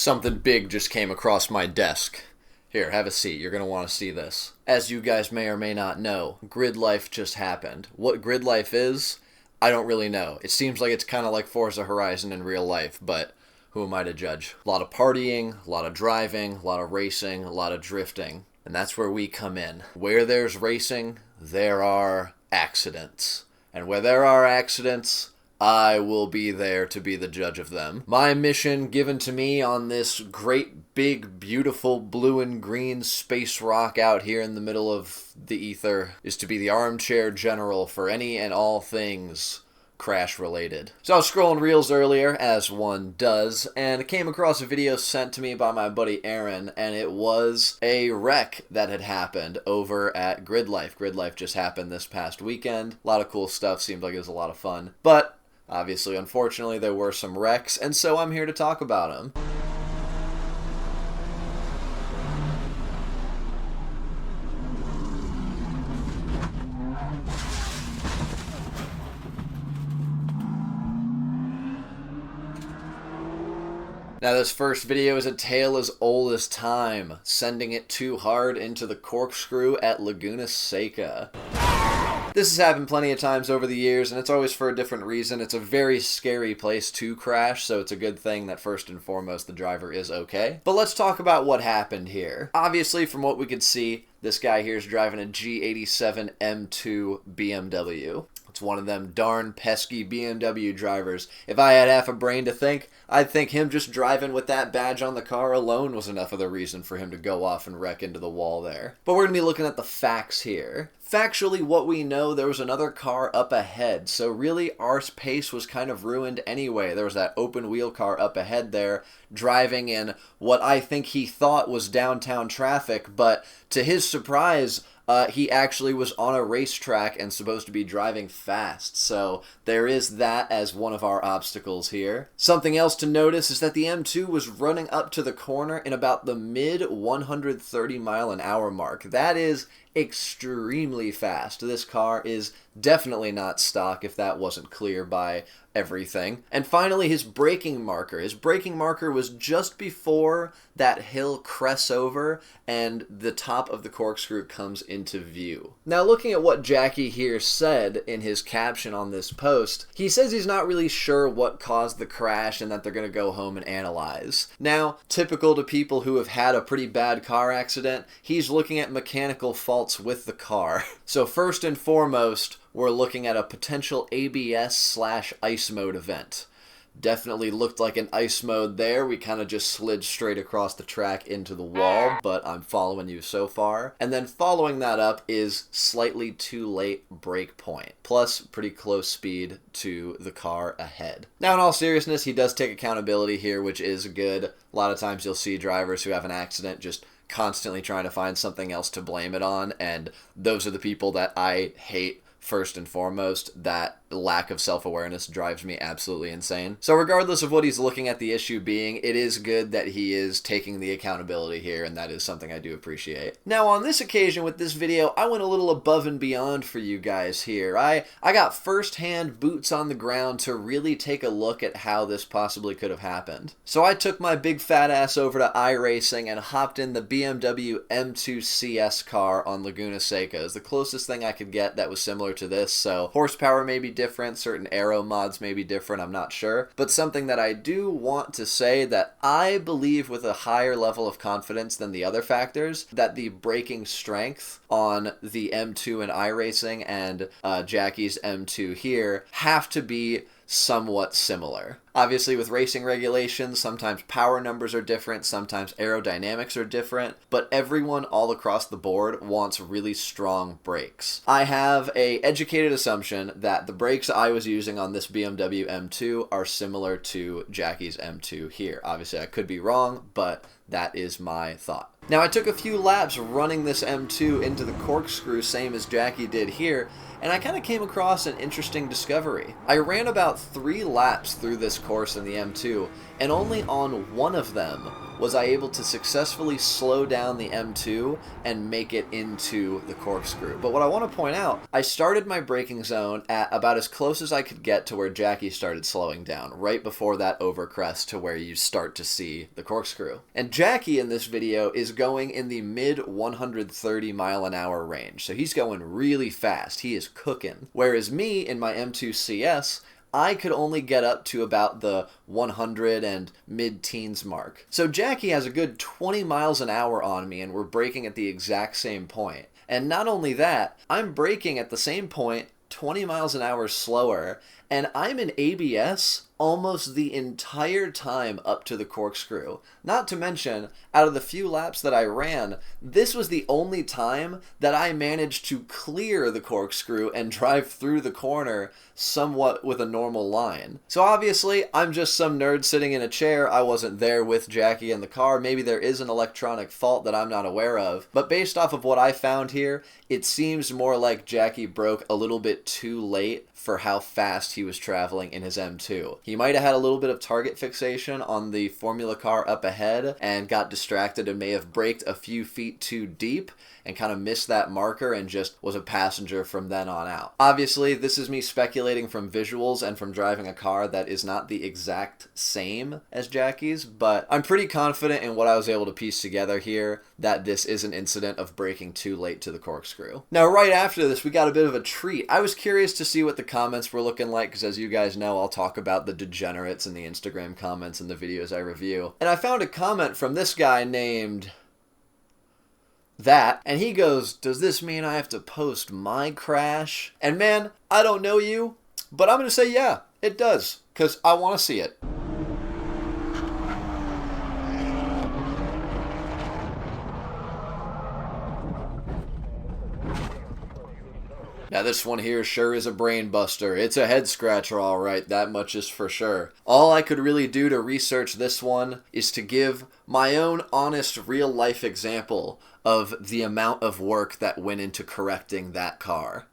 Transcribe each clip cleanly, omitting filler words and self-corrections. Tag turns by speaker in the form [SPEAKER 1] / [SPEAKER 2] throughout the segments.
[SPEAKER 1] Something big just came across my desk. Here, have a seat. You're going to want to see this. As you guys may or may not know, Gridlife just happened. What Gridlife is, I don't really know. It seems like it's kind of like Forza Horizon in real life, but who am I to judge? A lot of partying, a lot of driving, a lot of racing, a lot of drifting. And that's where we come in. Where there's racing, there are accidents. And where there are accidents, I will be there to be the judge of them. My mission given to me on this great, big, beautiful blue and green space rock out here in the middle of the ether is to be the armchair general for any and all things crash related. So I was scrolling reels earlier, as one does, and came across a video sent to me by my buddy Aaron, and it was a wreck that had happened over at Gridlife. Gridlife just happened this past weekend. A lot of cool stuff, seemed like it was a lot of fun. But obviously, unfortunately, there were some wrecks, and so I'm here to talk about them. Now this first video is a tale as old as time, sending it too hard into the corkscrew at Laguna Seca. This has happened plenty of times over the years, and it's always for a different reason. It's a very scary place to crash, so it's a good thing that first and foremost the driver is okay. But let's talk about what happened here. Obviously, from what we could see, this guy here is driving a G87 M2 BMW. It's one of them darn pesky BMW drivers. If I had half a brain to think, I'd think him just driving with that badge on the car alone was enough of the reason for him to go off and wreck into the wall there. But we're going to be looking at the facts here. Factually, what we know, there was another car up ahead, so really our pace was kind of ruined anyway. There was that open wheel car up ahead there, driving in what I think he thought was downtown traffic, but to his surprise, he actually was on a racetrack and supposed to be driving fast, so there is that as one of our obstacles here. Something else to notice is that the M2 was running up to the corner in about the mid 130 mile an hour mark. That is extremely fast. This car is definitely not stock, if that wasn't clear by everything. And finally, his braking marker. His braking marker was just before that hill crests over and the top of the corkscrew comes into view. Now, looking at what Jackie here said in his caption on this post, he says he's not really sure what caused the crash and that they're going to go home and analyze. Now, typical to people who have had a pretty bad car accident, he's looking at mechanical faults with the car. So first and foremost, we're looking at a potential ABS/ice mode event. Definitely looked like an ice mode there. We kind of just slid straight across the track into the wall, but I'm following you so far. And then following that up is slightly too late brake point, plus pretty close speed to the car ahead. Now, in all seriousness, he does take accountability here, which is good. A lot of times you'll see drivers who have an accident just constantly trying to find something else to blame it on, and those are the people that I hate first and foremost. That lack of self-awareness drives me absolutely insane. So regardless of what he's looking at the issue being, it is good that he is taking the accountability here, and that is something I do appreciate. Now, on this occasion with this video, I went a little above and beyond for you guys here. I got first-hand boots on the ground to really take a look at how this possibly could have happened. So I took my big fat ass over to iRacing and hopped in the BMW M2 CS car on Laguna Seca. It's the closest thing I could get that was similar to this, so horsepower may be different, certain aero mods may be different, I'm not sure. But something that I do want to say that I believe with a higher level of confidence than the other factors, that the braking strength on the M2 in iRacing and Jackie's M2 here have to be somewhat similar. Obviously, with racing regulations, sometimes power numbers are different, sometimes aerodynamics are different, but everyone all across the board wants really strong brakes. I have an educated assumption that the brakes I was using on this BMW M2 are similar to Jackie's M2 here. Obviously, I could be wrong, but that is my thought. Now, I took a few laps running this M2 into the corkscrew, same as Jackie did here, and I kind of came across an interesting discovery. I ran about 3 laps through this course in the M2, and only on one of them was I able to successfully slow down the M2 and make it into the corkscrew. But what I want to point out, I started my braking zone at about as close as I could get to where Jackie started slowing down, right before that overcrest to where you start to see the corkscrew. And Jackie in this video is going in the mid 130 mile an hour range, so he's going really fast. He is cooking. Whereas me in my M2 CS, I could only get up to about the 100 and mid-teens mark. So Jackie has a good 20 miles an hour on me, and we're braking at the exact same point. And not only that, I'm braking at the same point 20 miles an hour slower, and I'm in ABS almost the entire time up to the corkscrew. Not to mention, out of the few laps that I ran, this was the only time that I managed to clear the corkscrew and drive through the corner somewhat with a normal line. So obviously, I'm just some nerd sitting in a chair. I wasn't there with Jackie in the car. Maybe there is an electronic fault that I'm not aware of. But based off of what I found here, it seems more like Jackie broke a little bit too late for how fast he was traveling in his M2. He might have had a little bit of target fixation on the Formula car up ahead and got distracted and may have braked a few feet too deep and kind of missed that marker and just was a passenger from then on out. Obviously, this is me speculating from visuals and from driving a car that is not the exact same as Jackie's, but I'm pretty confident in what I was able to piece together here that this is an incident of braking too late to the corkscrew. Now, right after this, we got a bit of a treat. I was curious to see what the comments were looking like, because as you guys know, I'll talk about the degenerates in the Instagram comments in the videos I review. And I found a comment from this guy named that, and he goes, "Does this mean I have to post my crash?" And man, I don't know you, but I'm gonna say yeah, it does, because I want to see it. Now this one here sure is a brain buster. It's a head scratcher, all right, that much is for sure. All I could really do to research this one is to give my own honest real life example of the amount of work that went into correcting that car.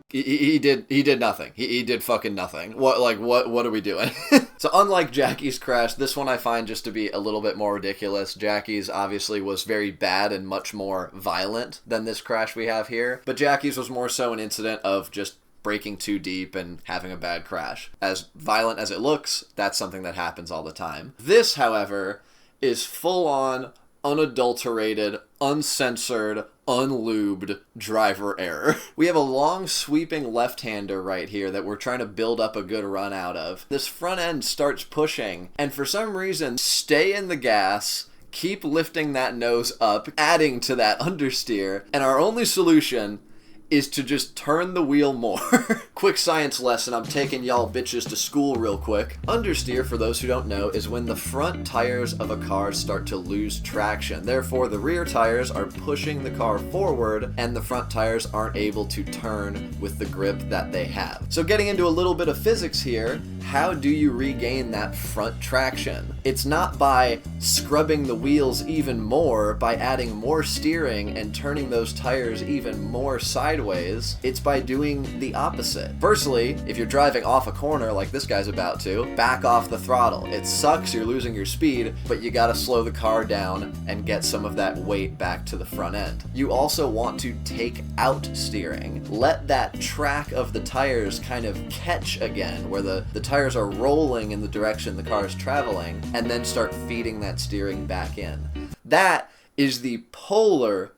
[SPEAKER 1] He did nothing. He did fucking nothing. What are we doing? So unlike Jackie's crash, this one I find just to be a little bit more ridiculous. Jackie's obviously was very bad and much more violent than this crash we have here, but Jackie's was more so an incident of just braking too deep and having a bad crash. As violent as it looks, that's something that happens all the time. This, however, is full-on, unadulterated, uncensored, unlubed driver error. We have a long sweeping left-hander right here that we're trying to build up a good run out of. This front end starts pushing, and for some reason, stay in the gas, keep lifting that nose up, adding to that understeer, and our only solution is to just turn the wheel more. Quick science lesson, I'm taking y'all bitches to school real quick. Understeer, for those who don't know, is when the front tires of a car start to lose traction. Therefore, the rear tires are pushing the car forward and the front tires aren't able to turn with the grip that they have. So getting into a little bit of physics here, how do you regain that front traction? It's not by scrubbing the wheels even more, by adding more steering and turning those tires even more sideways. It's by doing the opposite. Firstly, if you're driving off a corner like this guy's about to, back off the throttle. It sucks, you're losing your speed, but you gotta slow the car down and get some of that weight back to the front end. You also want to take out steering. Let that track of the tires kind of catch again, where the tires are rolling in the direction the car is traveling, and then start feeding that steering back in. That is the polar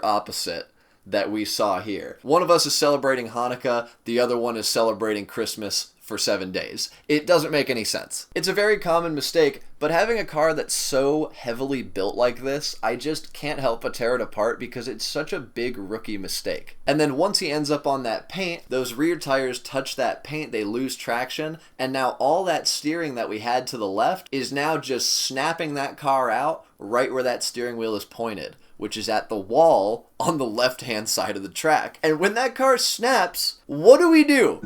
[SPEAKER 1] opposite that we saw here. One of us is celebrating Hanukkah, the other one is celebrating Christmas for 7 days. It doesn't make any sense. It's a very common mistake, but having a car that's so heavily built like this, I just can't help but tear it apart because it's such a big rookie mistake. And then once he ends up on that paint, those rear tires touch that paint, they lose traction, and now all that steering that we had to the left is now just snapping that car out right where that steering wheel is pointed, which is at the wall on the left-hand side of the track. And when that car snaps, what do?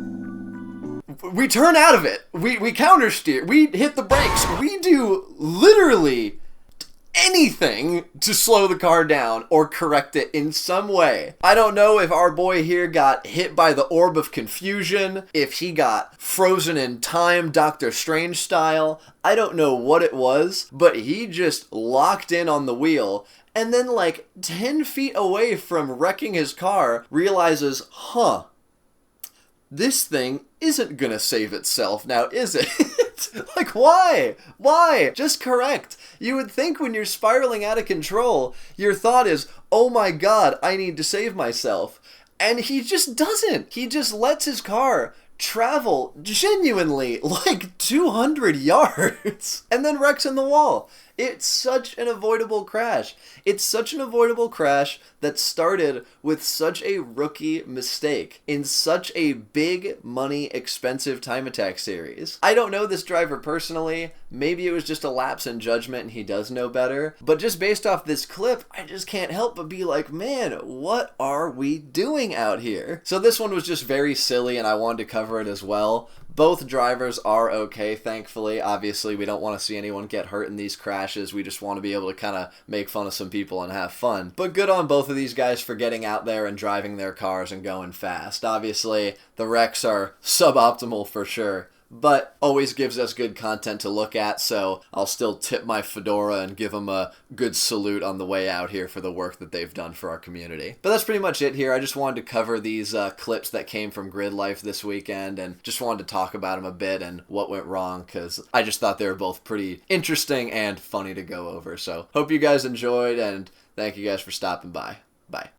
[SPEAKER 1] We turn out of it. We counter steer. We hit the brakes. We do literally anything to slow the car down or correct it in some way. I don't know if our boy here got hit by the orb of confusion, if he got frozen in time Doctor Strange style. I don't know what it was, but he just locked in on the wheel and then like 10 feet away from wrecking his car realizes, this thing isn't gonna save itself now, is it? Like, why? Why? Just correct. You would think when you're spiraling out of control, your thought is, oh my god, I need to save myself. And he just doesn't. He just lets his car travel genuinely like 200 yards and then wrecks in the wall. It's such an avoidable crash. It's such an avoidable crash that started with such a rookie mistake in such a big money, expensive time attack series. I don't know this driver personally. Maybe it was just a lapse in judgment and he does know better. But just based off this clip, I just can't help but be like, man, what are we doing out here? So this one was just very silly and I wanted to cover it as well. Both drivers are okay, thankfully. Obviously, we don't want to see anyone get hurt in these crashes. We just want to be able to kind of make fun of some people and have fun. But good on both of these guys for getting out there and driving their cars and going fast. Obviously, the wrecks are suboptimal for sure, but always gives us good content to look at, so I'll still tip my fedora and give them a good salute on the way out here for the work that they've done for our community. But that's pretty much it here. I just wanted to cover these clips that came from Gridlife this weekend and just wanted to talk about them a bit and what went wrong, because I just thought they were both pretty interesting and funny to go over. So hope you guys enjoyed, and thank you guys for stopping by. Bye.